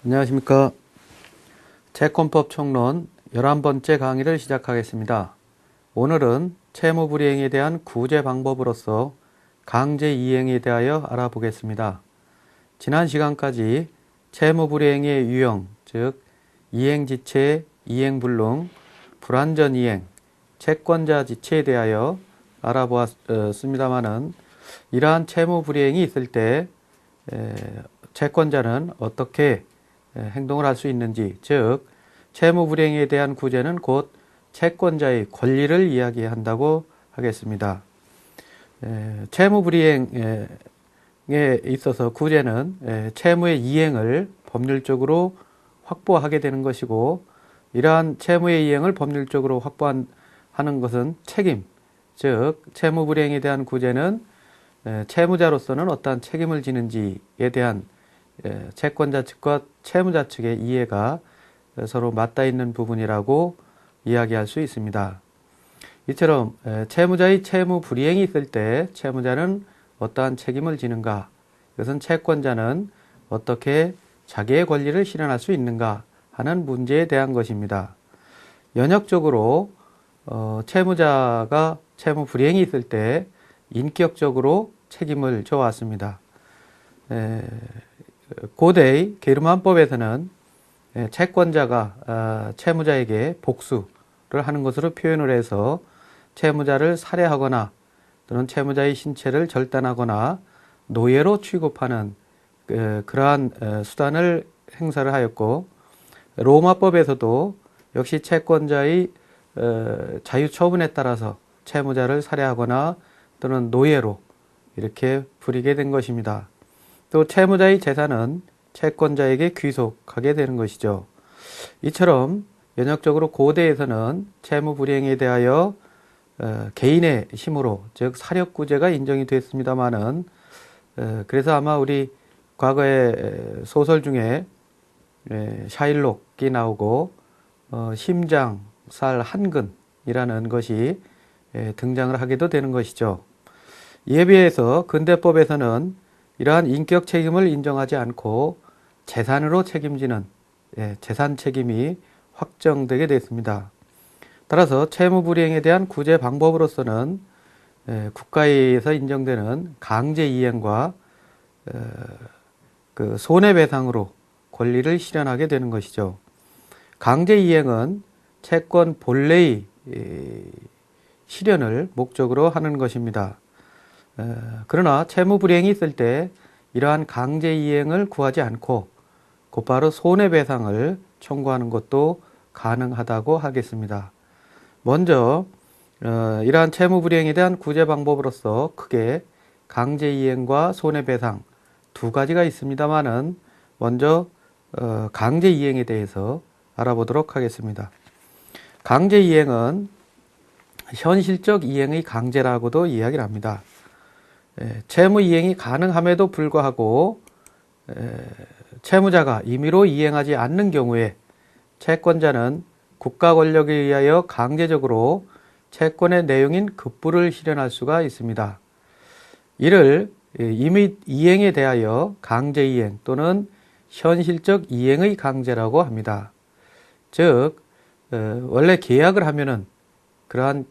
안녕하십니까. 채권법 총론 11번째 강의를 시작하겠습니다. 오늘은 채무불이행에 대한 구제 방법으로서 강제이행에 대하여 알아보겠습니다. 지난 시간까지 채무불이행의 유형, 즉 이행지체, 이행불능, 불완전이행, 채권자 지체에 대하여 알아보았습니다마는 이러한 채무불이행이 있을 때 채권자는 어떻게 행동을 할 수 있는지, 즉 채무불이행에 대한 구제는 곧 채권자의 권리를 이야기한다고 하겠습니다. 채무불이행에 있어서 구제는 채무의 이행을 법률적으로 확보하게 되는 것이고, 이러한 채무의 이행을 법률적으로 확보하는 것은 책임, 즉 채무불이행에 대한 구제는 채무자로서는 어떠한 책임을 지는지에 대한 채권자 측과 채무자 측의 이해가 서로 맞닿아 있는 부분이라고 이야기할 수 있습니다. 이처럼 채무자의 채무 불이행이 있을 때 채무자는 어떠한 책임을 지는가, 이것은 채권자는 어떻게 자기의 권리를 실현할 수 있는가 하는 문제에 대한 것입니다. 연역적으로 채무자가 채무 불이행이 있을 때 인격적으로 책임을 져왔습니다. 고대의 게르만법에서는 채권자가 채무자에게 복수를 하는 것으로 표현을 해서 채무자를 살해하거나 또는 채무자의 신체를 절단하거나 노예로 취급하는 그러한 수단을 행사를 하였고, 로마법에서도 역시 채권자의 자유처분에 따라서 채무자를 살해하거나 또는 노예로 이렇게 부리게 된 것입니다. 또 채무자의 재산은 채권자에게 귀속하게 되는 것이죠. 이처럼 연역적으로 고대에서는 채무불이행에 대하여 개인의 힘으로, 즉 사력구제가 인정이 됐습니다마는, 그래서 아마 우리 과거의 소설 중에 샤일록이 나오고 심장살 한근이라는 것이 등장을 하게도 되는 것이죠. 이에 비해서 근대법에서는 이러한 인격 책임을 인정하지 않고 재산으로 책임지는 재산 책임이 확정되게 됐습니다. 따라서 채무불이행에 대한 구제 방법으로서는 국가에서 인정되는 강제이행과 그 손해배상으로 권리를 실현하게 되는 것이죠. 강제이행은 채권 본래의 실현을 목적으로 하는 것입니다. 그러나 채무불이행이 있을 때 이러한 강제이행을 구하지 않고 곧바로 손해배상을 청구하는 것도 가능하다고 하겠습니다. 먼저 이러한 채무불이행에 대한 구제 방법으로서 크게 강제이행과 손해배상 두 가지가 있습니다만은 먼저 강제이행에 대해서 알아보도록 하겠습니다. 강제이행은 현실적 이행의 강제라고도 이야기를 합니다. 채무이행이 가능함에도 불구하고 채무자가 임의로 이행하지 않는 경우에 채권자는 국가 권력에 의하여 강제적으로 채권의 내용인 급부를 실현할 수가 있습니다. 이를 임의 이행에 대하여 강제이행 또는 현실적 이행의 강제라고 합니다. 즉 원래 계약을 하면은 그러한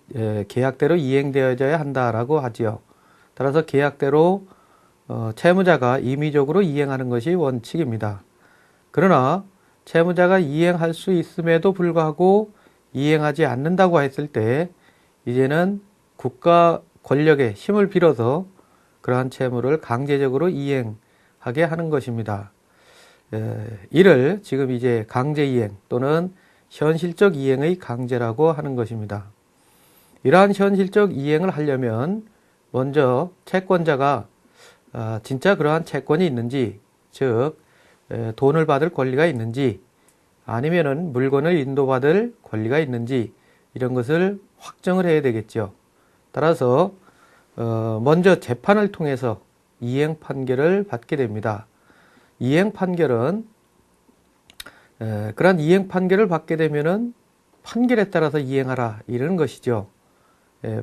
계약대로 이행되어져야 한다라고 하지요. 따라서 계약대로 채무자가 임의적으로 이행하는 것이 원칙입니다. 그러나 채무자가 이행할 수 있음에도 불구하고 이행하지 않는다고 했을 때 이제는 국가 권력의 힘을 빌어서 그러한 채무를 강제적으로 이행하게 하는 것입니다. 이를 지금 이제 강제이행 또는 현실적 이행의 강제라고 하는 것입니다. 이러한 현실적 이행을 하려면 먼저 채권자가 진짜 그러한 채권이 있는지, 즉 돈을 받을 권리가 있는지 아니면은 물건을 인도받을 권리가 있는지 이런 것을 확정을 해야 되겠죠. 따라서 먼저 재판을 통해서 이행 판결을 받게 됩니다. 이행 판결은 그러한 이행 판결을 받게 되면은 판결에 따라서 이행하라 이러는 것이죠.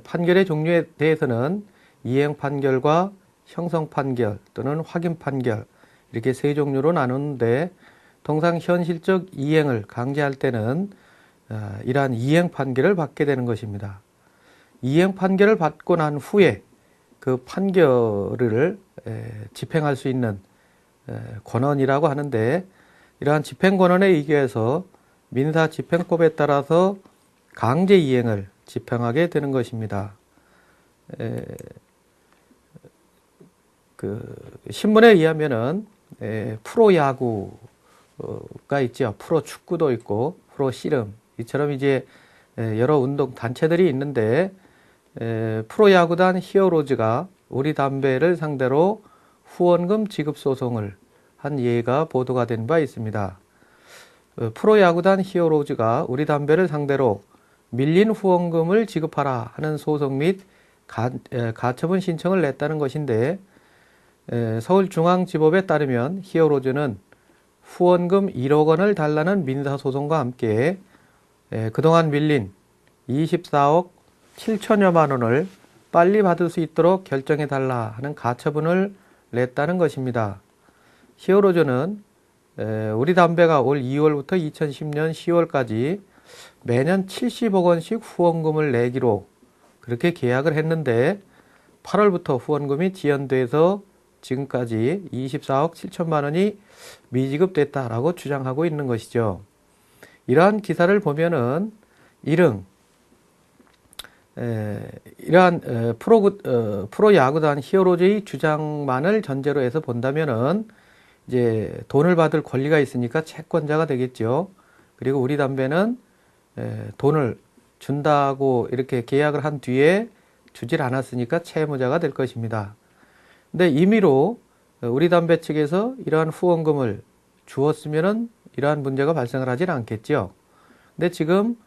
판결의 종류에 대해서는 이행 판결과 형성 판결 또는 확인 판결 이렇게 세 종류로 나누는데 통상 현실적 이행을 강제할 때는 이러한 이행 판결을 받게 되는 것입니다. 이행 판결을 받고 난 후에 그 판결을 집행할 수 있는 권한이라고 하는데, 이러한 집행 권한에 의거해서 민사집행법에 따라서 강제 이행을 집행하게 되는 것입니다. 그 신문에 의하면은 프로야구가 있죠. 프로축구도 있고 프로씨름, 이처럼 이제 여러 운동 단체들이 있는데, 프로야구단 히어로즈가 우리담배를 상대로 후원금 지급 소송을 한 예가 보도가 된 바 있습니다. 프로야구단 히어로즈가 우리담배를 상대로 밀린 후원금을 지급하라 하는 소송 및 가처분 신청을 냈다는 것인데, 서울중앙지법에 따르면 히어로즈는 후원금 1억 원을 달라는 민사소송과 함께 그동안 밀린 24억 7천여만 원을 빨리 받을 수 있도록 결정해달라 하는 가처분을 냈다는 것입니다. 히어로즈는 우리담배가 올 2월부터 2010년 10월까지 매년 70억 원씩 후원금을 내기로 그렇게 계약을 했는데, 8월부터 후원금이 지연돼서 지금까지 24억 7천만 원이 미지급됐다라고 주장하고 있는 것이죠. 이러한 기사를 보면은 이러한 프로야구단 히어로즈의 주장만을 전제로 해서 본다면은 이제 돈을 받을 권리가 있으니까 채권자가 되겠죠. 그리고 우리담배는 돈을 준다고 이렇게 계약을 한 뒤에 주질 않았으니까 채무자가 될 것입니다. 근데 임의로 우리담배 측에서 이러한 후원금을 주었으면은 이러한 문제가 발생을 하질 않겠죠. 근데 지금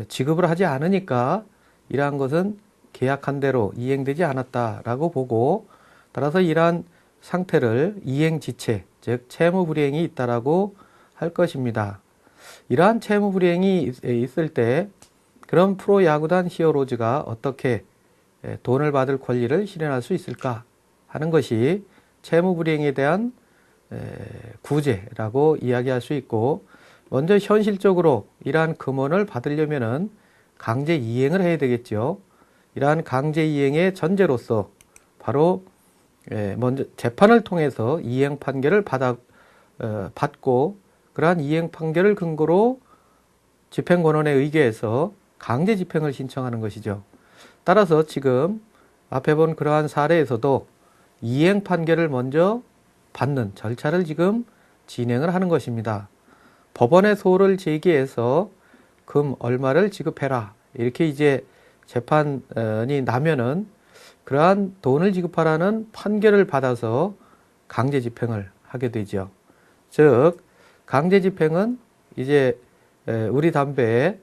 지급을 하지 않으니까 이러한 것은 계약한 대로 이행되지 않았다라고 보고, 따라서 이러한 상태를 이행지체, 즉 채무불이행이 있다라고 할 것입니다. 이러한 채무불이행이 있을 때 그럼 프로야구단 히어로즈가 어떻게 돈을 받을 권리를 실현할 수 있을까 하는 것이 채무불이행에 대한 구제라고 이야기할 수 있고, 먼저 현실적으로 이러한 금원을 받으려면은 강제 이행을 해야 되겠죠. 이러한 강제 이행의 전제로서 바로 먼저 재판을 통해서 이행 판결을 받고, 그러한 이행 판결을 근거로 집행권원에 의거해서 강제 집행을 신청하는 것이죠. 따라서 지금 앞에 본 그러한 사례에서도 이행 판결을 먼저 받는 절차를 지금 진행을 하는 것입니다. 법원에 소를 제기해서 금 얼마를 지급해라, 이렇게 이제 재판이 나면은 그러한 돈을 지급하라는 판결을 받아서 강제 집행을 하게 되죠. 즉 강제 집행은 이제 우리담배의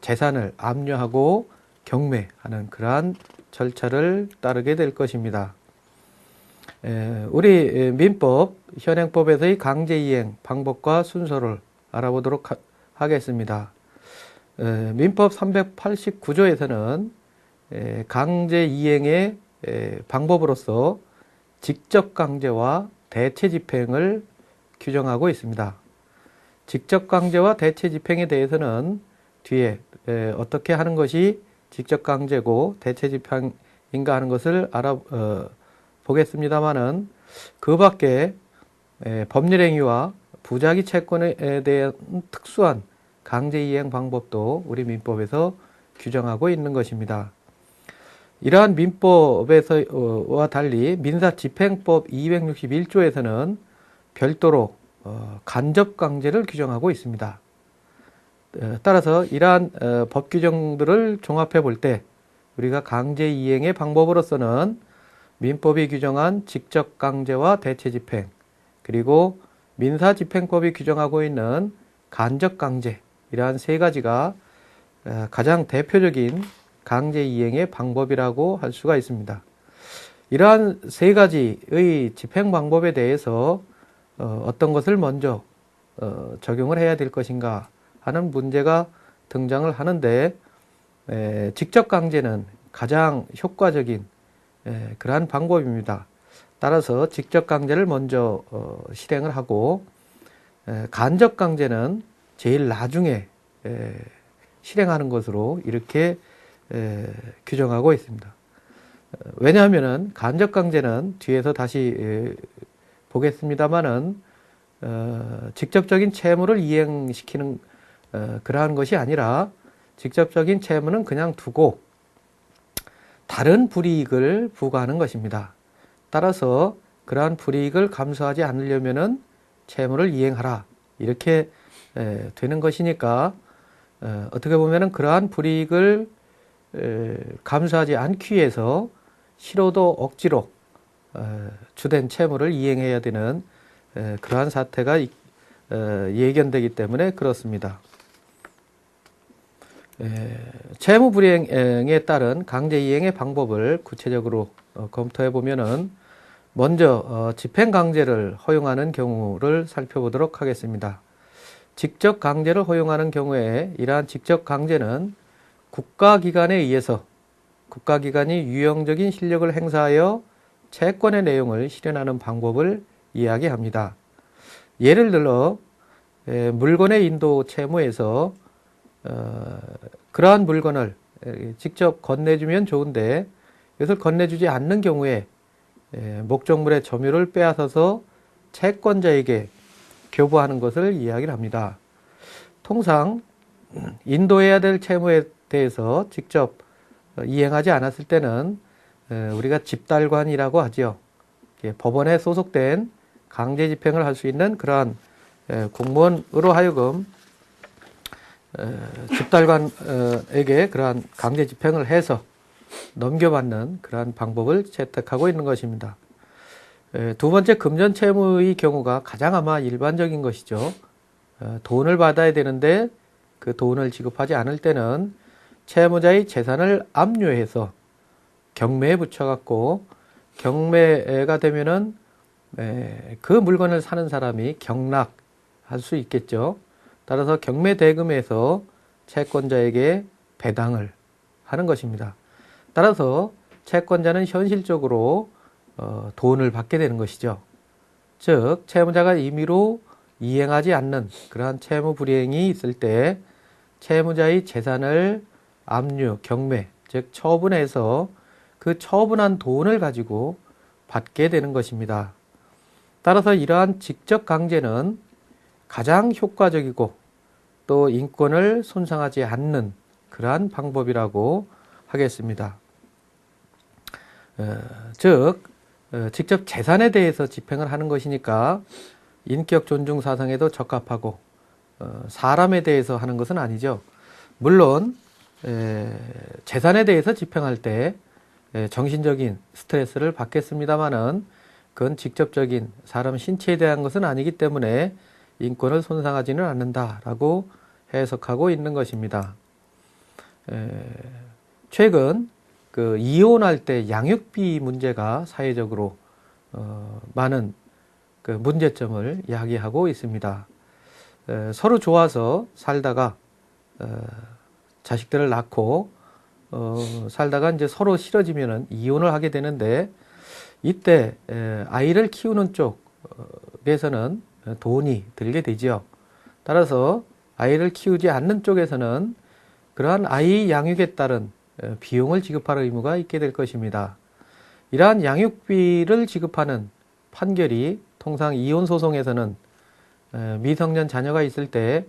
재산을 압류하고 경매하는 그러한 절차를 따르게 될 것입니다. 우리 민법, 현행법에서의 강제이행 방법과 순서를 알아보도록 하겠습니다. 민법 389조에서는 강제이행의 방법으로서 직접 강제와 대체 집행을 규정하고 있습니다. 직접 강제와 대체 집행에 대해서는 뒤에 어떻게 하는 것이 직접 강제고 대체 집행인가 하는 것을 보겠습니다만은, 그 밖에 법률행위와 부작위 채권에 대한 특수한 강제이행 방법도 우리 민법에서 규정하고 있는 것입니다. 이러한 민법에서와 달리 민사집행법 261조에서는 별도로 간접 강제를 규정하고 있습니다. 따라서 이러한 법 규정들을 종합해 볼 때 우리가 강제 이행의 방법으로서는 민법이 규정한 직접 강제와 대체 집행, 그리고 민사집행법이 규정하고 있는 간접 강제, 이러한 세 가지가 가장 대표적인 강제 이행의 방법이라고 할 수가 있습니다. 이러한 세 가지의 집행 방법에 대해서 어떤 것을 먼저 적용을 해야 될 것인가 하는 문제가 등장을 하는데, 직접 강제는 가장 효과적인 그러한 방법입니다. 따라서 직접 강제를 먼저 실행을 하고, 간접 강제는 제일 나중에 실행하는 것으로 이렇게 규정하고 있습니다. 왜냐하면은 간접 강제는 뒤에서 다시 보겠습니다만은 직접적인 채무를 이행시키는 그러한 것이 아니라 직접적인 채무는 그냥 두고 다른 불이익을 부과하는 것입니다. 따라서 그러한 불이익을 감수하지 않으려면은 채무를 이행하라 이렇게 되는 것이니까 어떻게 보면은 그러한 불이익을 감수하지 않기 위해서 싫어도 억지로 주된 채무를 이행해야 되는 그러한 사태가 예견되기 때문에 그렇습니다. 채무 불이행에 따른 강제 이행의 방법을 구체적으로 검토해 보면은 먼저 집행 강제를 허용하는 경우를 살펴보도록 하겠습니다. 직접 강제를 허용하는 경우에 이러한 직접 강제는 국가기관에 의해서 국가기관이 유형적인 실력을 행사하여 채권의 내용을 실현하는 방법을 이야기합니다. 예를 들어 물건의 인도 채무에서 그러한 물건을 직접 건네주면 좋은데 이것을 건네주지 않는 경우에 목적물의 점유를 빼앗아서 채권자에게 교부하는 것을 이야기를 합니다. 통상 인도해야 될 채무에 대해서 직접 이행하지 않았을 때는 우리가 집달관이라고 하죠. 법원에 소속된 강제 집행을 할 수 있는 그러한 공무원으로 하여금 집달관에게 그러한 강제 집행을 해서 넘겨받는 그러한 방법을 채택하고 있는 것입니다. 두 번째, 금전 채무의 경우가 가장 아마 일반적인 것이죠. 돈을 받아야 되는데 그 돈을 지급하지 않을 때는 채무자의 재산을 압류해서 경매에 붙여갖고 경매가 되면은 그 물건을 사는 사람이 경락할 수 있겠죠. 따라서 경매 대금에서 채권자에게 배당을 하는 것입니다. 따라서 채권자는 현실적으로 돈을 받게 되는 것이죠. 즉 채무자가 임의로 이행하지 않는 그러한 채무 불이행이 있을 때 채무자의 재산을 압류, 경매, 즉 처분해서 그 처분한 돈을 가지고 받게 되는 것입니다. 따라서 이러한 직접 강제는 가장 효과적이고 또 인권을 손상하지 않는 그러한 방법이라고 하겠습니다. 즉 직접 재산에 대해서 집행을 하는 것이니까 인격 존중 사상에도 적합하고 사람에 대해서 하는 것은 아니죠. 물론 재산에 대해서 집행할 때 정신적인 스트레스를 받겠습니다마는 그건 직접적인 사람 신체에 대한 것은 아니기 때문에 인권을 손상하지는 않는다라고 해석하고 있는 것입니다. 최근 그 이혼할 때 양육비 문제가 사회적으로 많은 그 문제점을 이야기하고 있습니다. 서로 좋아서 살다가 자식들을 낳고 살다가 이제 서로 싫어지면은 이혼을 하게 되는데 이때 아이를 키우는 쪽에서는 돈이 들게 되지요. 따라서 아이를 키우지 않는 쪽에서는 그러한 아이 양육에 따른 비용을 지급할 의무가 있게 될 것입니다. 이러한 양육비를 지급하는 판결이 통상 이혼 소송에서는 미성년 자녀가 있을 때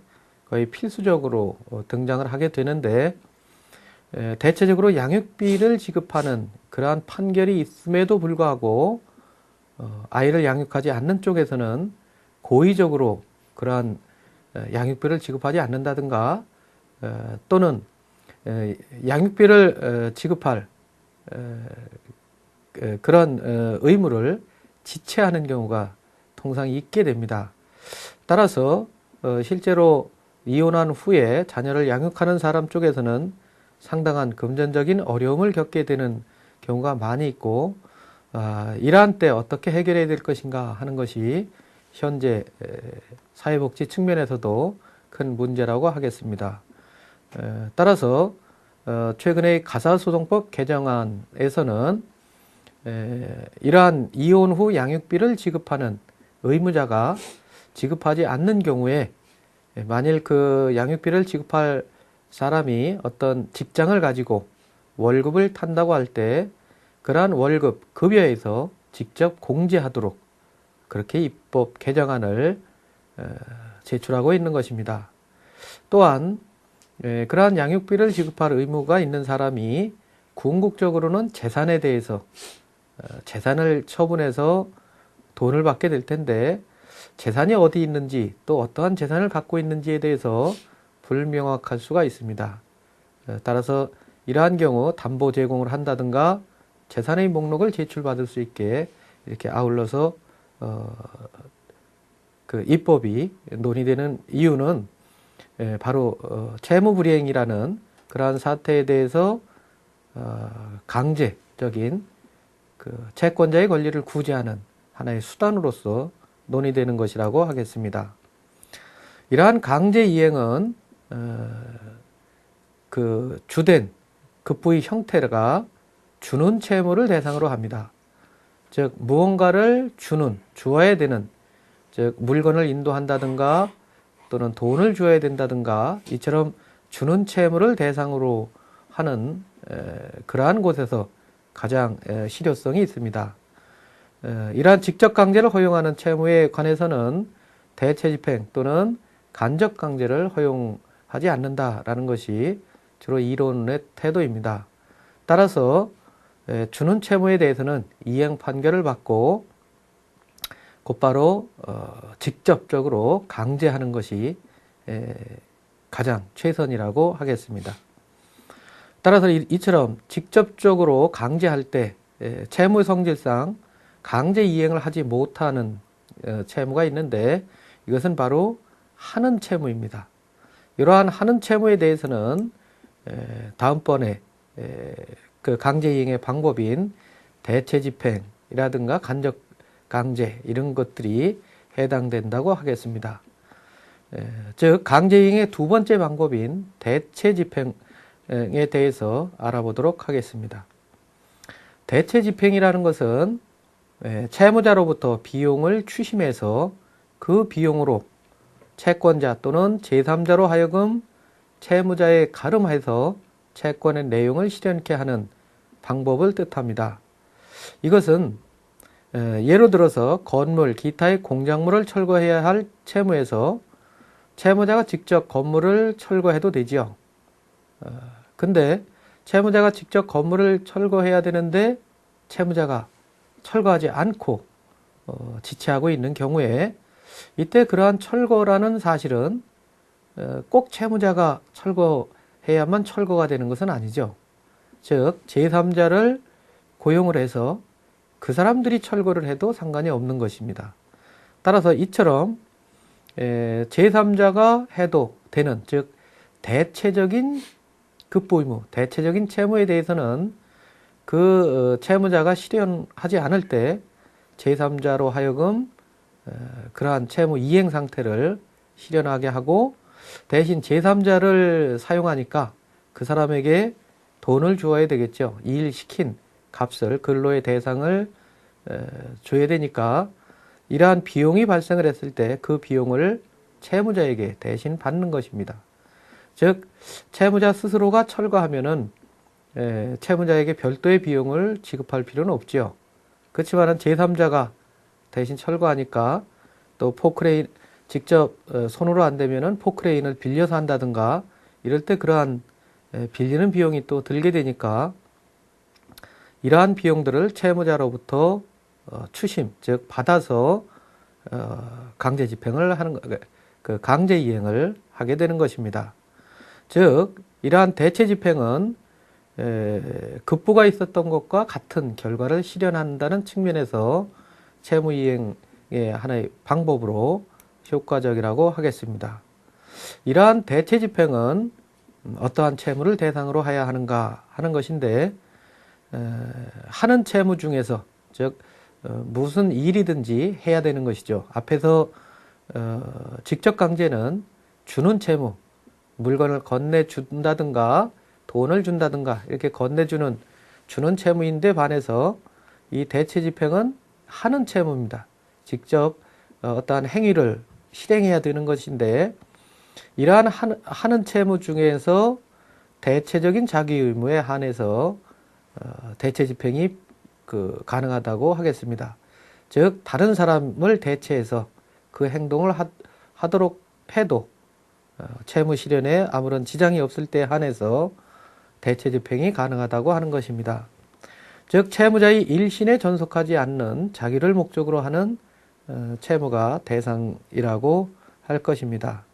거의 필수적으로 등장을 하게 되는데 대체적으로 양육비를 지급하는 그러한 판결이 있음에도 불구하고 아이를 양육하지 않는 쪽에서는 고의적으로 그러한 양육비를 지급하지 않는다든가 또는 양육비를 지급할 그런 의무를 지체하는 경우가 통상 있게 됩니다. 따라서 실제로 이혼한 후에 자녀를 양육하는 사람 쪽에서는 상당한 금전적인 어려움을 겪게 되는 경우가 많이 있고 이러한 때 어떻게 해결해야 될 것인가 하는 것이 현재 사회복지 측면에서도 큰 문제라고 하겠습니다. 따라서 최근의 가사소송법 개정안에서는 이러한 이혼 후 양육비를 지급하는 의무자가 지급하지 않는 경우에 만일 그 양육비를 지급할 사람이 어떤 직장을 가지고 월급을 탄다고 할 때 그러한 월급, 급여에서 직접 공제하도록 그렇게 입법 개정안을 제출하고 있는 것입니다. 또한 그러한 양육비를 지급할 의무가 있는 사람이 궁극적으로는 재산에 대해서 재산을 처분해서 돈을 받게 될 텐데 재산이 어디 있는지 또 어떠한 재산을 갖고 있는지에 대해서 불명확할 수가 있습니다. 따라서 이러한 경우 담보 제공을 한다든가 재산의 목록을 제출받을 수 있게 이렇게 아울러서 그 입법이 논의되는 이유는 바로 채무불이행이라는 그러한 사태에 대해서 강제적인 그 채권자의 권리를 구제하는 하나의 수단으로서 논의되는 것이라고 하겠습니다. 이러한 강제 이행은 그 주된 급부의 형태가 주는 채무를 대상으로 합니다. 즉 무언가를 주어야 되는, 즉 물건을 인도한다든가 또는 돈을 주어야 된다든가 이처럼 주는 채무를 대상으로 하는 그러한 곳에서 가장 실효성이 있습니다. 이러한 직접 강제를 허용하는 채무에 관해서는 대체 집행 또는 간접 강제를 허용하지 않는다라는 것이 주로 이론의 태도입니다. 따라서 주는 채무에 대해서는 이행 판결을 받고 곧바로 직접적으로 강제하는 것이 가장 최선이라고 하겠습니다. 따라서 이처럼 직접적으로 강제할 때 채무 성질상 강제 이행을 하지 못하는 채무가 있는데 이것은 바로 하는 채무입니다. 이러한 하는 채무에 대해서는 다음번에 그 강제 이행의 방법인 대체 집행이라든가 간접 강제 이런 것들이 해당된다고 하겠습니다. 즉 강제 이행의 두 번째 방법인 대체 집행에 대해서 알아보도록 하겠습니다. 대체 집행이라는 것은 채무자로부터 비용을 추심해서 그 비용으로 채권자 또는 제3자로 하여금 채무자에 가름해서 채권의 내용을 실현케 하는 방법을 뜻합니다. 이것은 예로 들어서 건물, 기타의 공작물을 철거해야 할 채무에서 채무자가 직접 건물을 철거해도 되지요. 근데 채무자가 직접 건물을 철거해야 되는데 채무자가 철거하지 않고 지체하고 있는 경우에 이때 그러한 철거라는 사실은 꼭 채무자가 철거해야만 철거가 되는 것은 아니죠. 즉 제3자를 고용을 해서 그 사람들이 철거를 해도 상관이 없는 것입니다. 따라서 이처럼 제3자가 해도 되는, 즉 대체적인 급부 의무, 대체적인 채무에 대해서는 그 채무자가 실현하지 않을 때 제3자로 하여금 그러한 채무 이행 상태를 실현하게 하고 대신 제3자를 사용하니까 그 사람에게 돈을 주어야 되겠죠. 이 일 시킨 값을, 근로의 대상을 줘야 되니까 이러한 비용이 발생을 했을 때 그 비용을 채무자에게 대신 받는 것입니다. 즉 채무자 스스로가 철거하면은 채무자에게 별도의 비용을 지급할 필요는 없지요. 그렇지만은 제3자가 대신 철거하니까 또 포크레인 직접 손으로 안 되면은 포크레인을 빌려서 한다든가 이럴 때 그러한 빌리는 비용이 또 들게 되니까 이러한 비용들을 채무자로부터 추심, 즉 받아서 강제 집행을 하는 그 강제 이행을 하게 되는 것입니다. 즉 이러한 대체 집행은 급부가 있었던 것과 같은 결과를 실현한다는 측면에서 채무 이행의 하나의 방법으로 효과적이라고 하겠습니다. 이러한 대체 집행은 어떠한 채무를 대상으로 해야 하는가 하는 것인데 하는 채무 중에서 즉 무슨 일이든지 해야 되는 것이죠. 앞에서 직접 강제는 주는 채무, 물건을 건네준다든가 돈을 준다든가 이렇게 건네주는 주는 채무인데 반해서 이 대체 집행은 하는 채무입니다. 직접 어떠한 행위를 실행해야 되는 것인데, 이러한 하는 채무 중에서 대체적인 자기 의무에 한해서 대체 집행이 가능하다고 하겠습니다. 즉 다른 사람을 대체해서 그 행동을 하도록 해도 채무 실현에 아무런 지장이 없을 때에 한해서 대체 집행이 가능하다고 하는 것입니다. 즉 채무자의 일신에 전속하지 않는 자기를 목적으로 하는 채무가 대상이라고 할 것입니다.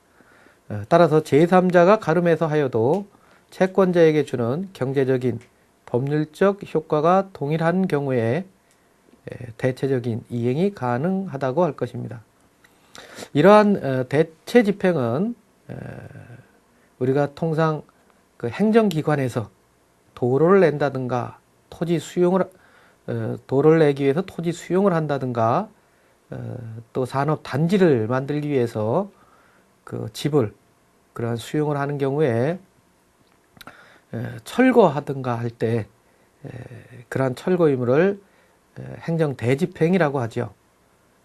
따라서 제3자가 가름해서 하여도 채권자에게 주는 경제적인 법률적 효과가 동일한 경우에 대체적인 이행이 가능하다고 할 것입니다. 이러한 대체 집행은 우리가 통상 그 행정기관에서 도로를 낸다든가 도로를 내기 위해서 토지 수용을 한다든가 또 산업 단지를 만들기 위해서 그 집을 그러한 수용을 하는 경우에 철거하든가 할 때 그러한 철거 의무를 행정 대집행이라고 하죠.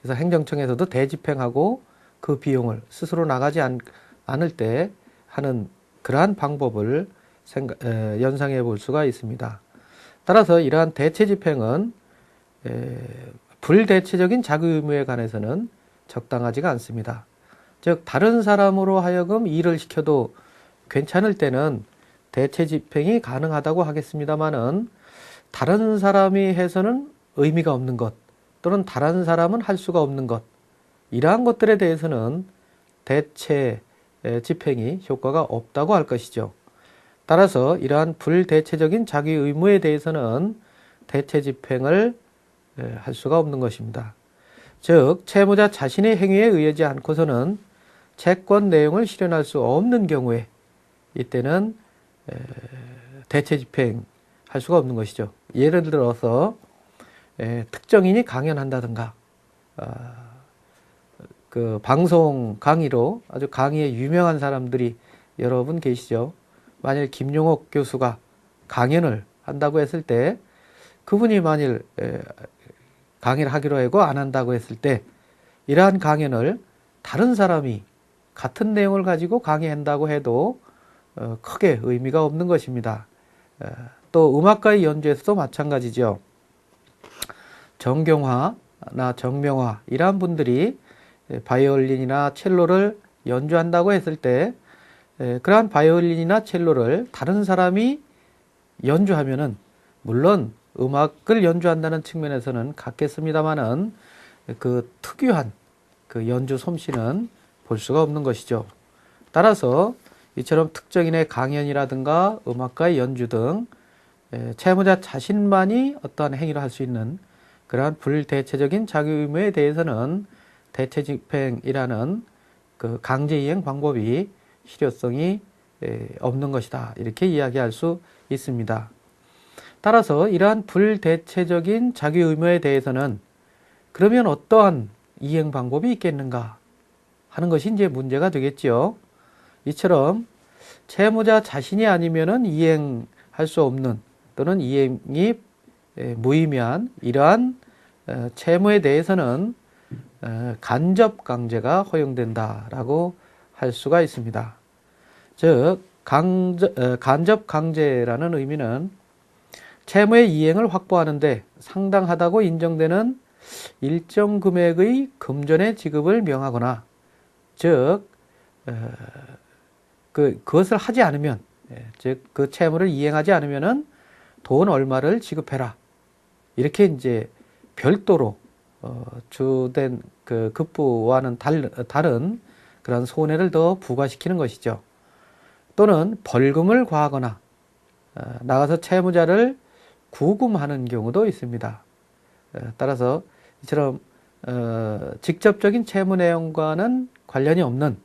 그래서 행정청에서도 대집행하고 그 비용을 스스로 나가지 않을 때 하는 그러한 방법을 연상해 볼 수가 있습니다. 따라서 이러한 대체 집행은 불대체적인 자기 의무에 관해서는 적당하지가 않습니다. 즉 다른 사람으로 하여금 일을 시켜도 괜찮을 때는 대체 집행이 가능하다고 하겠습니다마는 다른 사람이 해서는 의미가 없는 것 또는 다른 사람은 할 수가 없는 것 이러한 것들에 대해서는 대체 집행이 효과가 없다고 할 것이죠. 따라서 이러한 불대체적인 자기 의무에 대해서는 대체 집행을 할 수가 없는 것입니다. 즉 채무자 자신의 행위에 의하지 않고서는 채권 내용을 실현할 수 없는 경우에 이때는 대체 집행할 수가 없는 것이죠. 예를 들어서 특정인이 강연한다든가 그 방송 강의로 아주 강의에 유명한 사람들이 여러 분 계시죠. 만일 김용옥 교수가 강연을 한다고 했을 때 그분이 만일 강의를 하기로 하고 안 한다고 했을 때 이러한 강연을 다른 사람이 같은 내용을 가지고 강의한다고 해도 크게 의미가 없는 것입니다. 또 음악가의 연주에서도 마찬가지죠. 정경화나 정명화 이러한 분들이 바이올린이나 첼로를 연주한다고 했을 때 그러한 바이올린이나 첼로를 다른 사람이 연주하면은 물론 음악을 연주한다는 측면에서는 같겠습니다만은 그 특유한 그 연주 솜씨는 볼 수가 없는 것이죠. 따라서 이처럼 특정인의 강연이라든가 음악가의 연주 등 채무자 자신만이 어떠한 행위를 할 수 있는 그러한 불대체적인 자기 의무에 대해서는 대체 집행이라는 그 강제이행 방법이 실효성이 없는 것이다. 이렇게 이야기할 수 있습니다. 따라서 이러한 불대체적인 자기 의무에 대해서는 그러면 어떠한 이행 방법이 있겠는가 하는 것이 이제 문제가 되겠지요. 이처럼 채무자 자신이 아니면은 이행할 수 없는 또는 이행이 무의미한 이러한 채무에 대해서는 간접 강제가 허용된다라고 할 수가 있습니다. 즉 간접 강제라는 의미는 채무의 이행을 확보하는데 상당하다고 인정되는 일정 금액의 금전의 지급을 명하거나 즉 그것을 하지 않으면 즉 그 채무를 이행하지 않으면은 돈 얼마를 지급해라 이렇게 이제 별도로 주된 그 급부와는 다른 그런 손해를 더 부과시키는 것이죠. 또는 벌금을 과하거나 나가서 채무자를 구금하는 경우도 있습니다. 따라서 이처럼 직접적인 채무 내용과는 관련이 없는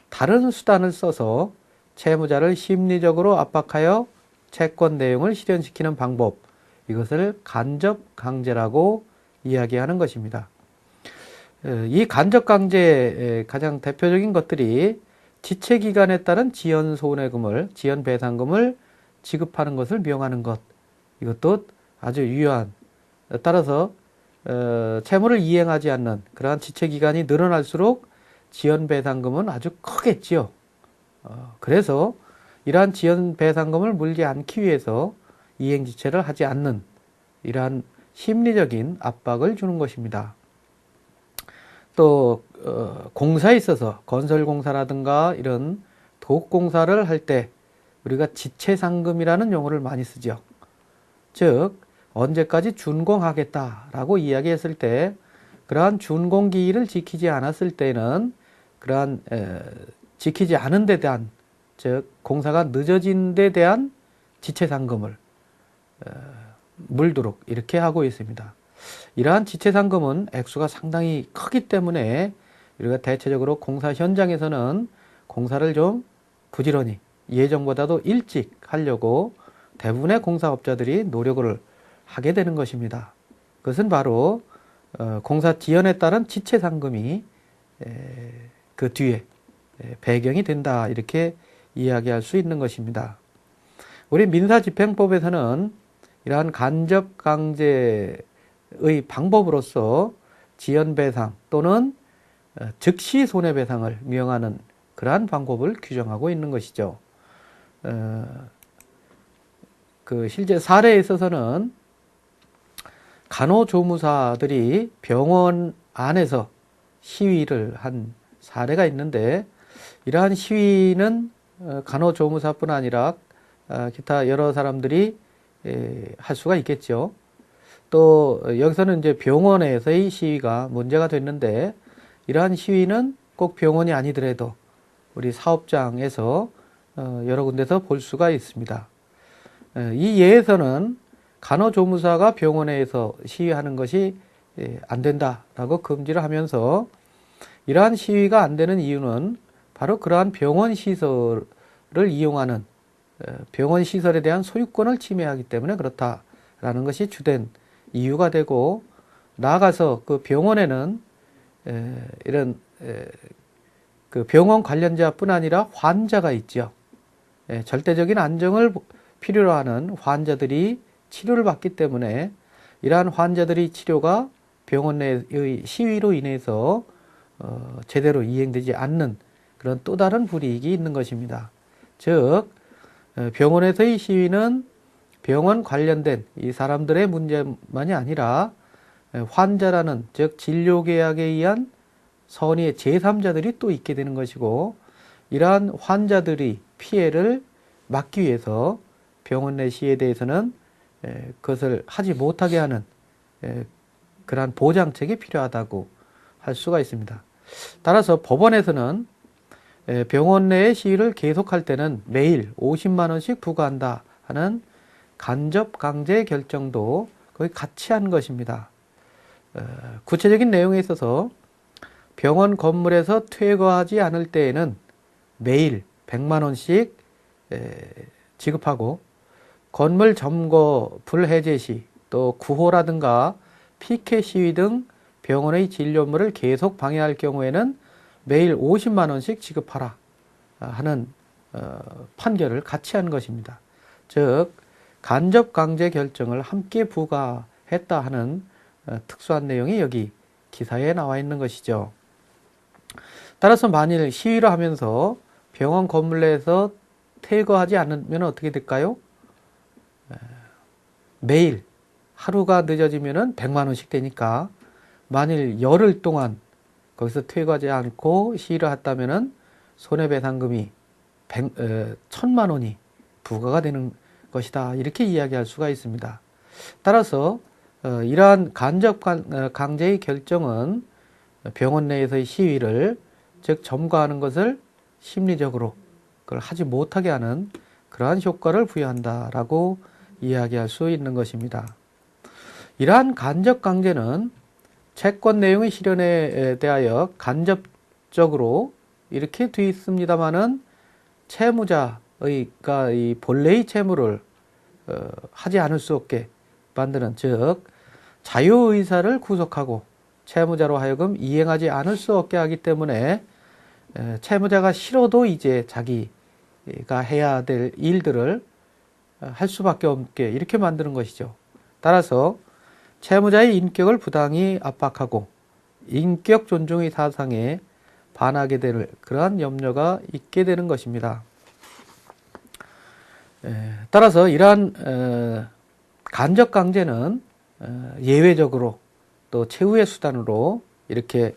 다른 수단을 써서 채무자를 심리적으로 압박하여 채권 내용을 실현시키는 방법, 이것을 간접 강제라고 이야기하는 것입니다. 이 간접 강제의 가장 대표적인 것들이 지체기간에 따른 지연배상금을 지급하는 것을 명하는 것, 이것도 아주 유효한, 따라서 채무를 이행하지 않는 그러한 지체기간이 늘어날수록 지연배상금은 아주 크겠지요. 그래서 이러한 지연배상금을 물지 않기 위해서 이행지체를 하지 않는 이러한 심리적인 압박을 주는 것입니다. 또 공사에 있어서 건설공사라든가 이런 도급공사를 할 때 우리가 지체상금이라는 용어를 많이 쓰죠. 즉 언제까지 준공하겠다라고 이야기했을 때 그러한 준공기일을 지키지 않았을 때는 그러한 지키지 않은 데 대한 즉 공사가 늦어진 데 대한 지체상금을 물도록 이렇게 하고 있습니다. 이러한 지체상금은 액수가 상당히 크기 때문에 우리가 대체적으로 공사 현장에서는 공사를 좀 부지런히 예정보다도 일찍 하려고 대부분의 공사업자들이 노력을 하게 되는 것입니다. 그것은 바로 공사 지연에 따른 지체상금이 그 뒤에 배경이 된다 이렇게 이야기할 수 있는 것입니다. 우리 민사집행법에서는 이러한 간접강제의 방법으로서 지연배상 또는 즉시 손해배상을 명하는 그러한 방법을 규정하고 있는 것이죠. 그 실제 사례에 있어서는 간호조무사들이 병원 안에서 시위를 한 사례가 있는데 이러한 시위는 간호조무사뿐 아니라 기타 여러 사람들이 할 수가 있겠죠. 또 여기서는 이제 병원에서의 시위가 문제가 됐는데 이러한 시위는 꼭 병원이 아니더라도 우리 사업장에서 여러 군데서 볼 수가 있습니다. 이 예에서는 간호조무사가 병원에서 시위하는 것이 안 된다라고 금지를 하면서 이러한 시위가 안 되는 이유는 바로 그러한 병원 시설을 이용하는 병원 시설에 대한 소유권을 침해하기 때문에 그렇다라는 것이 주된 이유가 되고 나아가서 그 병원에는 이런 그 병원 관련자뿐 아니라 환자가 있죠. 절대적인 안정을 필요로 하는 환자들이 치료를 받기 때문에 이러한 환자들의 치료가 병원 내의 시위로 인해서 제대로 이행되지 않는 그런 또 다른 불이익이 있는 것입니다. 즉 병원에서의 시위는 병원 관련된 이 사람들의 문제만이 아니라 환자라는 즉 진료계약에 의한 선의의 제3자들이 또 있게 되는 것이고 이러한 환자들이 피해를 막기 위해서 병원 내 시위에 대해서는 그것을 하지 못하게 하는 그러한 보장책이 필요하다고 할 수가 있습니다. 따라서 법원에서는 병원 내의 시위를 계속할 때는 매일 50만 원씩 부과한다 하는 간접 강제 결정도 거의 같이 한 것입니다. 구체적인 내용에 있어서 병원 건물에서 퇴거하지 않을 때에는 매일 100만 원씩 지급하고 건물 점거 불해제 시 또 구호라든가 피켓 시위 등 병원의 진료물을 계속 방해할 경우에는 매일 50만 원씩 지급하라 하는 판결을 같이 한 것입니다. 즉 간접 강제 결정을 함께 부과했다 하는 특수한 내용이 여기 기사에 나와 있는 것이죠. 따라서 만일 시위를 하면서 병원 건물 내에서 퇴거하지 않으면 어떻게 될까요? 매일 하루가 늦어지면 100만 원씩 되니까 만일 열흘 동안 거기서 퇴거하지 않고 시위를 했다면 손해배상금이 1,000만 원이 부과가 되는 것이다 이렇게 이야기할 수가 있습니다. 따라서 이러한 간접 강제의 결정은 병원 내에서의 시위를 즉 점거하는 것을 심리적으로 그걸 하지 못하게 하는 그러한 효과를 부여한다라고 이야기할 수 있는 것입니다. 이러한 간접 강제는 채권 내용의 실현에 대하여 간접적으로 이렇게 되어 있습니다만은 채무자의 이 본래의 채무를 하지 않을 수 없게 만드는 즉 자유의사를 구속하고 채무자로 하여금 이행하지 않을 수 없게 하기 때문에 채무자가 싫어도 이제 자기가 해야 될 일들을 할 수밖에 없게 이렇게 만드는 것이죠. 따라서 채무자의 인격을 부당히 압박하고 인격 존중의 사상에 반하게 될 그러한 염려가 있게 되는 것입니다. 따라서 이러한 간접 강제는 예외적으로 또 최후의 수단으로 이렇게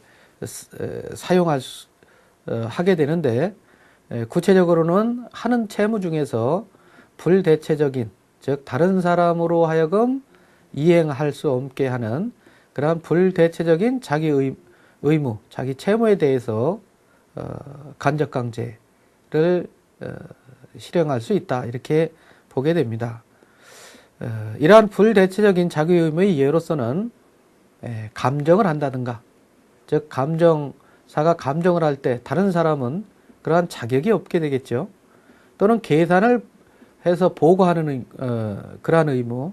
하게 되는데, 구체적으로는 하는 채무 중에서 불대체적인, 즉 다른 사람으로 하여금 이행할 수 없게 하는 그러한 불대체적인 자기 의무, 자기 채무에 대해서 간접 강제를 실행할 수 있다, 이렇게 보게 됩니다. 이러한 불대체적인 자기 의무의 예로서는 감정을 한다든가, 즉 감정사가 감정을 할 때 다른 사람은 그러한 자격이 없게 되겠죠. 또는 계산을 해서 보고하는 그러한 의무,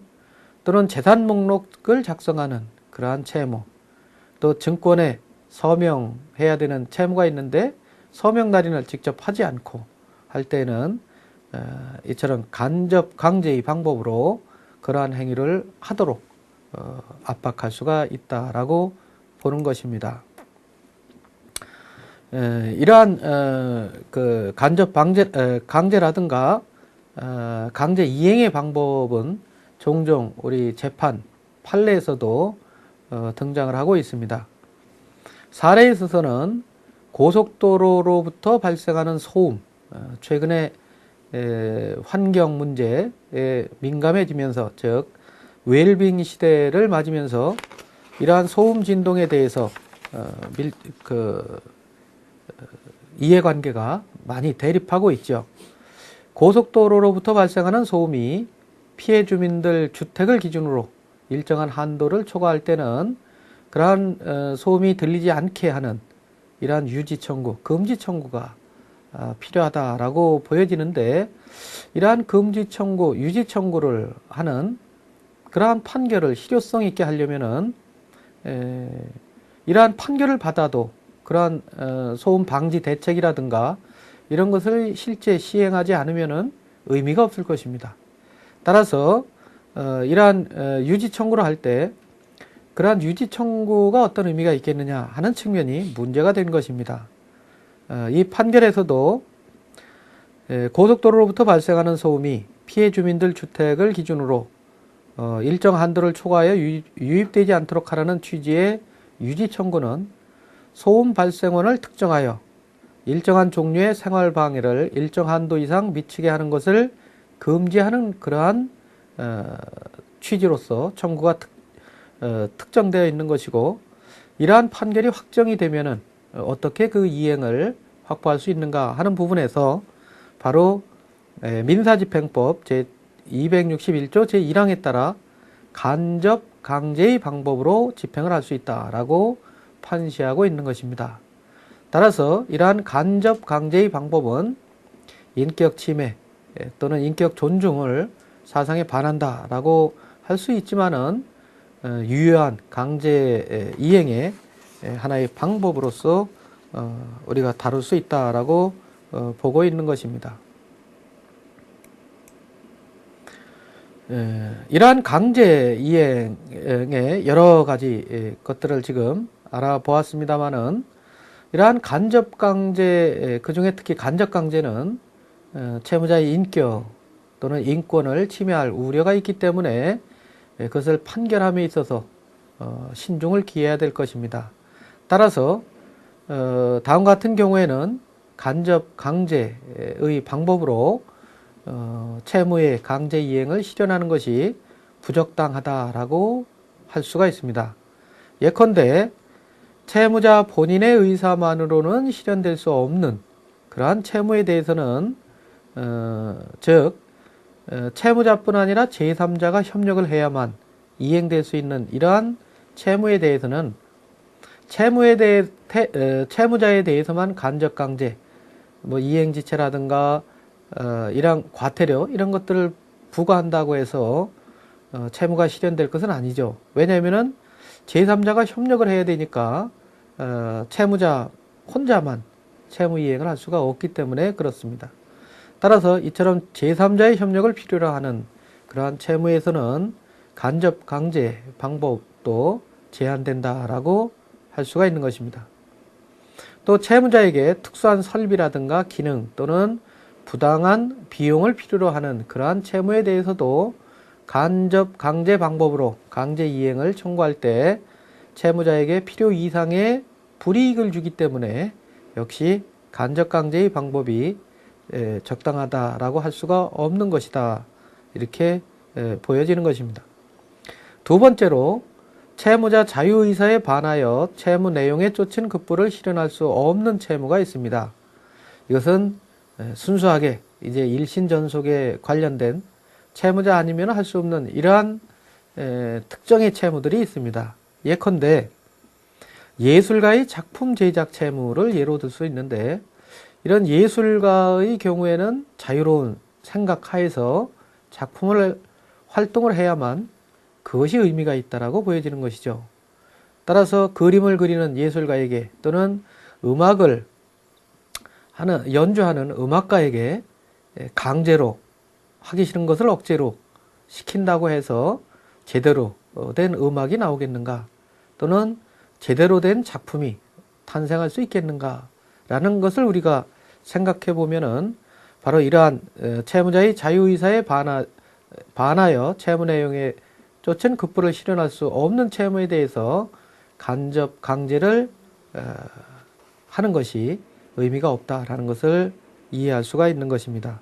또는 재산 목록을 작성하는 그러한 채무, 또 증권에 서명해야 되는 채무가 있는데 서명 날인을 직접 하지 않고 할 때는 이처럼 간접 강제의 방법으로 그러한 행위를 하도록 압박할 수가 있다라고 보는 것입니다. 이러한 그 간접 강제라든가 강제 이행의 방법은 종종 우리 재판 판례에서도 등장을 하고 있습니다. 사례에 있어서는 고속도로로부터 발생하는 소음, 최근에 환경 문제에 민감해지면서, 즉 웰빙 시대를 맞으면서 이러한 소음 진동에 대해서 이해관계가 많이 대립하고 있죠. 고속도로로부터 발생하는 소음이 피해 주민들 주택을 기준으로 일정한 한도를 초과할 때는 그러한 소음이 들리지 않게 하는 이러한 유지 청구, 금지 청구가 필요하다라고 보여지는데, 이러한 금지 청구, 유지 청구를 하는 그러한 판결을 실효성 있게 하려면은 이러한 판결을 받아도 그러한 소음 방지 대책이라든가 이런 것을 실제 시행하지 않으면은 의미가 없을 것입니다. 따라서 이러한 유지 청구를 할 때 그러한 유지 청구가 어떤 의미가 있겠느냐 하는 측면이 문제가 된 것입니다. 이 판결에서도 고속도로로부터 발생하는 소음이 피해 주민들 주택을 기준으로 일정 한도를 초과하여 유입되지 않도록 하라는 취지의 유지 청구는 소음 발생원을 특정하여 일정한 종류의 생활 방해를 일정 한도 이상 미치게 하는 것을 금지하는 그러한 취지로서 청구가 특정되어 있는 것이고, 이러한 판결이 확정이 되면은 어떻게 그 이행을 확보할 수 있는가 하는 부분에서 바로 민사집행법 제261조 제1항에 따라 간접 강제의 방법으로 집행을 할 수 있다라고 판시하고 있는 것입니다. 따라서 이러한 간접 강제의 방법은 인격 침해 또는 인격 존중을 사상에 반한다라고 할 수 있지만은 유효한 강제 이행의 하나의 방법으로서 우리가 다룰 수 있다라고 보고 있는 것입니다. 이러한 강제 이행의 여러 가지 것들을 지금 알아보았습니다마는, 이러한 간접 강제, 그 중에 특히 간접 강제는 채무자의 인격 또는 인권을 침해할 우려가 있기 때문에 그것을 판결함에 있어서 신중을 기해야 될 것입니다. 따라서 다음 같은 경우에는 간접 강제의 방법으로 채무의 강제 이행을 실현하는 것이 부적당하다라고 할 수가 있습니다. 예컨대 채무자 본인의 의사만으로는 실현될 수 없는 그러한 채무에 대해서는 즉 채무자뿐 아니라 제3자가 협력을 해야만 이행될 수 있는 이러한 채무에 대해서는 채무자에 대해서만 간접 강제, 이행지체라든가 이런 과태료 이런 것들을 부과한다고 해서 채무가 실현될 것은 아니죠. 왜냐하면은 제3자가 협력을 해야 되니까 채무자 혼자만 채무 이행을 할 수가 없기 때문에 그렇습니다. 따라서 이처럼 제3자의 협력을 필요로 하는 그러한 채무에서는 간접 강제 방법도 제한된다라고 할 수가 있는 것입니다. 또 채무자에게 특수한 설비라든가 기능 또는 부당한 비용을 필요로 하는 그러한 채무에 대해서도 간접 강제 방법으로 강제 이행을 청구할 때 채무자에게 필요 이상의 불이익을 주기 때문에 역시 간접 강제의 방법이 적당하다라고 할 수가 없는 것이다. 이렇게 보여지는 것입니다. 두 번째로 채무자 자유의사에 반하여 채무 내용에 쫓은 급부를 실현할 수 없는 채무가 있습니다. 이것은 순수하게 이제 일신전속에 관련된 채무자 아니면 할 수 없는 이러한 특정의 채무들이 있습니다. 예컨대 예술가의 작품 제작 채무를 예로 들 수 있는데, 이런 예술가의 경우에는 자유로운 생각 하에서 작품을 활동을 해야만 그것이 의미가 있다라고 보여지는 것이죠. 따라서 그림을 그리는 예술가에게 또는 음악을 연주하는 음악가에게 강제로 하기 싫은 것을 억지로 시킨다고 해서 제대로 된 음악이 나오겠는가, 또는 제대로 된 작품이 탄생할 수 있겠는가 라는 것을 우리가 생각해 보면은 바로 이러한 채무자의 자유의사에 반하여 채무 내용에 쫓은 급부를 실현할 수 없는 채무에 대해서 간접 강제를 하는 것이 의미가 없다라는 것을 이해할 수가 있는 것입니다.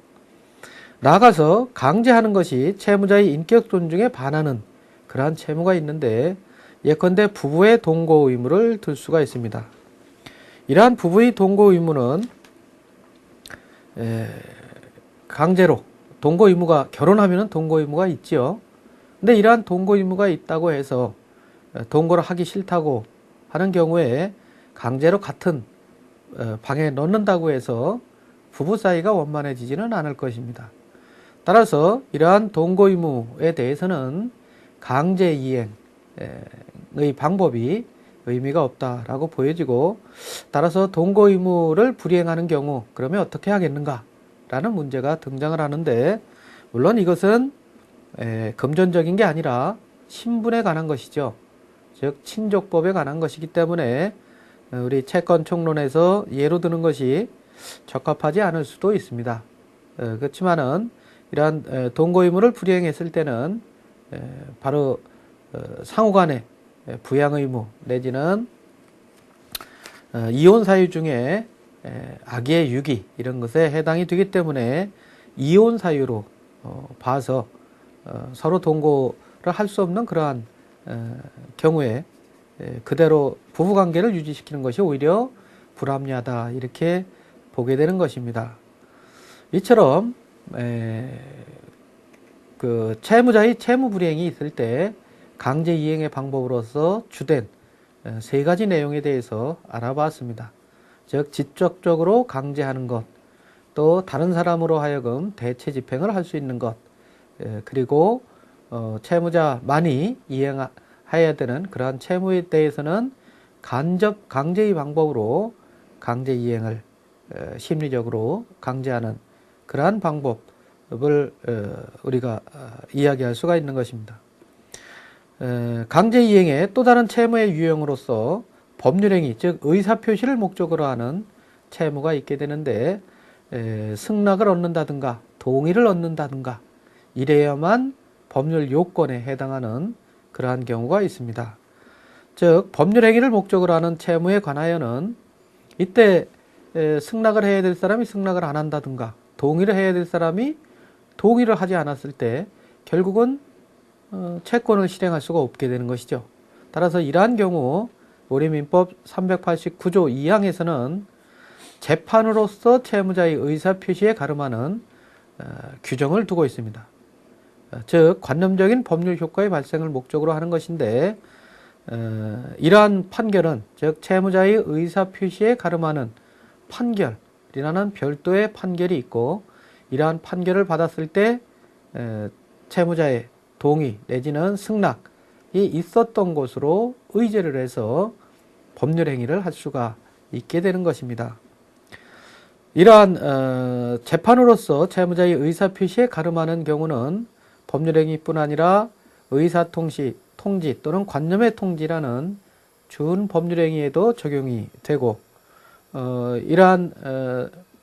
나아가서 강제하는 것이 채무자의 인격 존중에 반하는 그러한 채무가 있는데, 예컨대 부부의 동거 의무를 들 수가 있습니다. 이러한 부부의 동거 의무는 강제로 동거 의무가, 결혼하면 동거 의무가 있지요. 근데 이러한 동거 의무가 있다고 해서 동거를 하기 싫다고 하는 경우에 강제로 같은 방에 넣는다고 해서 부부 사이가 원만해지지는 않을 것입니다. 따라서 이러한 동거 의무에 대해서는 강제 이행의 방법이 의미가 없다라고 보여지고, 따라서 동거 의무를 불이행하는 경우 그러면 어떻게 하겠는가 라는 문제가 등장을 하는데, 물론 이것은 금전적인 게 아니라 신분에 관한 것이죠. 즉 친족법에 관한 것이기 때문에 우리 채권 총론에서 예로 드는 것이 적합하지 않을 수도 있습니다. 그렇지만은 이러한 동거 의무를 불이행했을 때는 바로 상호간의 부양 의무 내지는 이혼 사유 중에 악의 유기 이런 것에 해당이 되기 때문에 이혼 사유로 봐서 서로 동거를 할 수 없는 그러한 경우에 그대로 부부관계를 유지시키는 것이 오히려 불합리하다, 이렇게 보게 되는 것입니다. 이처럼 그 채무자의 채무 불이행이 있을 때 강제 이행의 방법으로서 주된 세 가지 내용에 대해서 알아봤습니다. 즉 직접적으로 강제하는 것, 또 다른 사람으로 하여금 대체 집행을 할 수 있는 것, 그리고 채무자만이 이행해야 되는 그러한 채무에 대해서는 간접 강제의 방법으로 강제 이행을 심리적으로 강제하는 그러한 방법을 우리가 이야기할 수가 있는 것입니다. 강제 이행의 또 다른 채무의 유형으로서 법률행위, 즉 의사표시를 목적으로 하는 채무가 있게 되는데, 승낙을 얻는다든가 동의를 얻는다든가 이래야만 법률 요건에 해당하는 그러한 경우가 있습니다. 즉 법률행위를 목적으로 하는 채무에 관하여는 이때 승낙을 해야 될 사람이 승낙을 안 한다든가 동의를 해야 될 사람이 동의를 하지 않았을 때 결국은 채권을 실행할 수가 없게 되는 것이죠. 따라서 이러한 경우 우리 민법 389조 2항에서는 재판으로서 채무자의 의사표시에 가름하는 규정을 두고 있습니다. 즉 관념적인 법률 효과의 발생을 목적으로 하는 것인데, 이러한 판결은 즉 채무자의 의사표시에 가름하는 판결이라는 별도의 판결이 있고, 이러한 판결을 받았을 때 채무자의 동의 내지는 승낙이 있었던 것으로 의제를 해서 법률행위를 할 수가 있게 되는 것입니다. 이러한 재판으로서 채무자의 의사표시에 가름하는 경우는 법률행위뿐 아니라 의사통지 또는 관념의 통지라는 준법률행위에도 적용이 되고, 이러한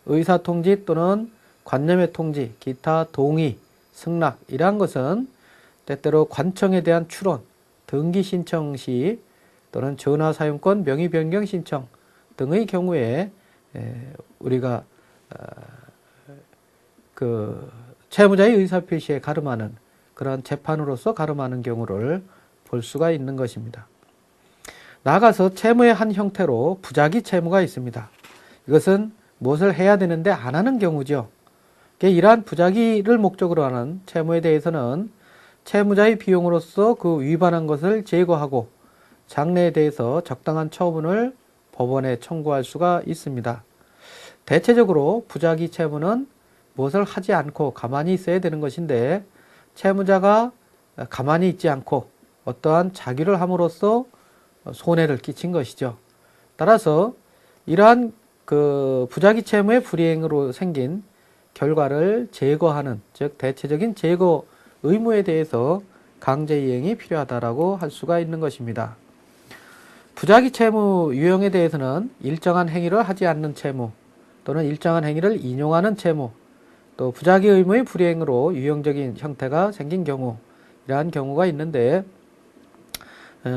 의사통지 또는 관념의 통지, 기타 동의, 승낙 이러한 것은 때때로 관청에 대한 출원, 등기 신청 시 또는 전화 사용권 명의 변경 신청 등의 경우에 우리가 그 채무자의 의사표시에 가름하는 그런 재판으로서 가름하는 경우를 볼 수가 있는 것입니다. 나아가서 채무의 한 형태로 부작위 채무가 있습니다. 이것은 무엇을 해야 되는데 안 하는 경우죠. 이러한 부작위를 목적으로 하는 채무에 대해서는 채무자의 비용으로서 그 위반한 것을 제거하고 장래에 대해서 적당한 처분을 법원에 청구할 수가 있습니다. 대체적으로 부작위 채무는 무엇을 하지 않고 가만히 있어야 되는 것인데 채무자가 가만히 있지 않고 어떠한 자규를 함으로써 손해를 끼친 것이죠. 따라서 이러한 그 부작위 채무의 불이행으로 생긴 결과를 제거하는, 즉 대체적인 제거 의무에 대해서 강제 이행이 필요하다라고 할 수가 있는 것입니다. 부작위 채무 유형에 대해서는 일정한 행위를 하지 않는 채무 또는 일정한 행위를 인용하는 채무, 또 부작위 의무의 불이행으로 유형적인 형태가 생긴 경우, 이러한 경우가 있는데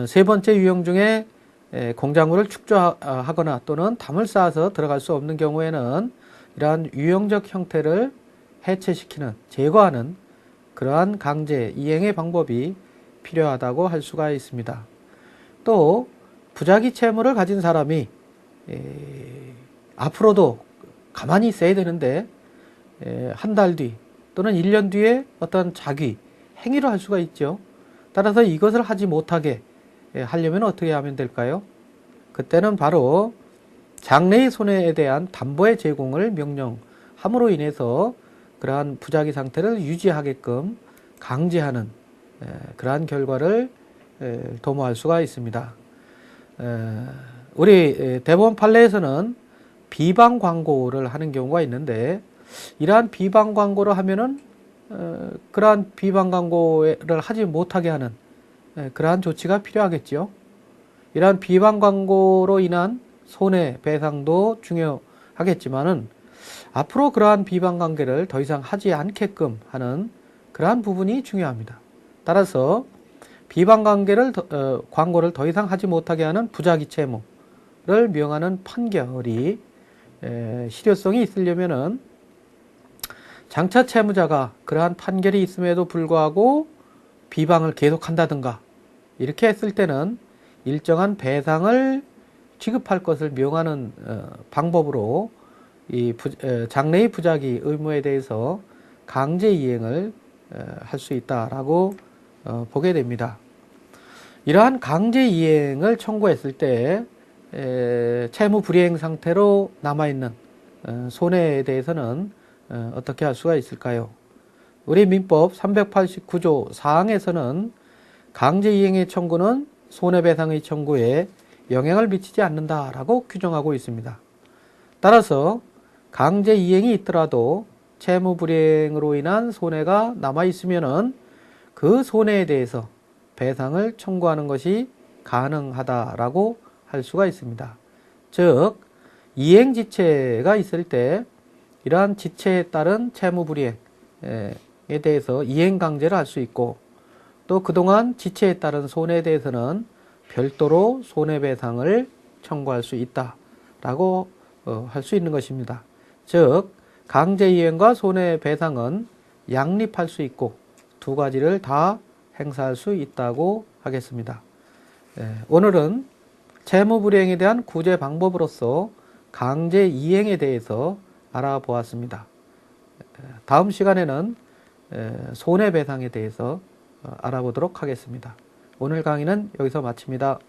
세 번째 유형 중에 공작물을 축조하거나 또는 담을 쌓아서 들어갈 수 없는 경우에는 이러한 유형적 형태를 해체시키는, 제거하는 그러한 강제 이행의 방법이 필요하다고 할 수가 있습니다. 또 부작위 채무를 가진 사람이 앞으로도 가만히 있어야 되는데 한 달 뒤 또는 1년 뒤에 어떤 자기, 행위를 할 수가 있죠. 따라서 이것을 하지 못하게 하려면 어떻게 하면 될까요? 그때는 바로 장래의 손해에 대한 담보의 제공을 명령함으로 인해서 그러한 부작위 상태를 유지하게끔 강제하는 그러한 결과를 도모할 수가 있습니다. 우리 대법원 판례에서는 비방 광고를 하는 경우가 있는데 이러한 비방 광고를 하면은 그러한 비방 광고를 하지 못하게 하는 그러한 조치가 필요하겠죠. 이러한 비방 광고로 인한 손해배상도 중요하겠지만은 앞으로 그러한 비방 관계를 더 이상 하지 않게끔 하는 그러한 부분이 중요합니다. 따라서 비방 광고를 더 이상 하지 못하게 하는 부작위 채무를 명하는 판결이 실효성이 있으려면은 장차 채무자가 그러한 판결이 있음에도 불구하고 비방을 계속한다든가 이렇게 했을 때는 일정한 배상을 지급할 것을 명하는 방법으로 이 장래의 부작위 의무에 대해서 강제 이행을 할 수 있다라고 보게 됩니다. 이러한 강제 이행을 청구했을 때 채무 불이행 상태로 남아있는 손해에 대해서는 어떻게 할 수가 있을까요? 우리 민법 389조 4항에서는 강제 이행의 청구는 손해배상의 청구에 영향을 미치지 않는다라고 규정하고 있습니다. 따라서 강제 이행이 있더라도 채무 불이행으로 인한 손해가 남아 있으면은 그 손해에 대해서 배상을 청구하는 것이 가능하다라고 할 수가 있습니다. 즉 이행 지체가 있을 때 이러한 지체에 따른 채무 불이행에 대해서 이행 강제를 할 수 있고 또 그동안 지체에 따른 손해에 대해서는 별도로 손해배상을 청구할 수 있다라고 할 수 있는 것입니다. 즉 강제이행과 손해배상은 양립할 수 있고 두 가지를 다 행사할 수 있다고 하겠습니다. 오늘은 채무불이행에 대한 구제 방법으로서 강제이행에 대해서 알아보았습니다. 다음 시간에는 손해배상에 대해서 알아보도록 하겠습니다. 오늘 강의는 여기서 마칩니다.